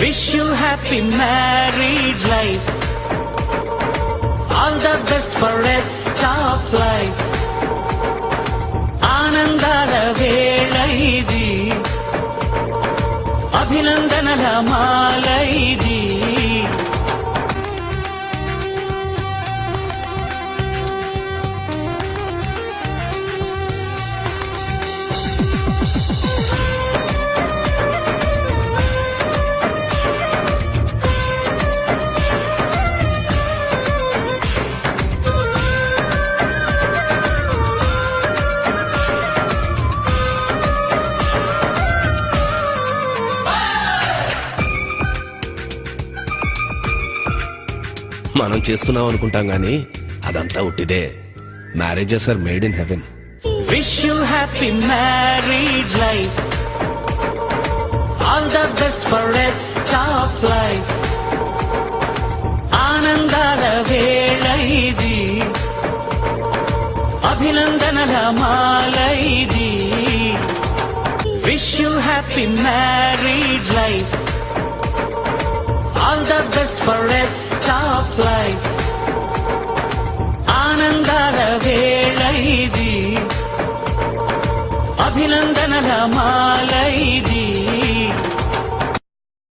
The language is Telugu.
Wish you happy married life. All the best for rest of life. ఆనందాల వేళ ఇది, అభినందనల మాల ఇది. మనం చేస్తున్నాం అనుకుంటాం గానీ అదంతా ఉట్టిదే. Marriages are made in heaven. Wish you happy married life. All the best for rest of life. ఆనందాల వేళ ఇది, అభినందనల మాల ఇది. Wish you happy married life. All the best for rest of life. ఆనందాల వేళ ఇది, అభినందనల మాల ఇది.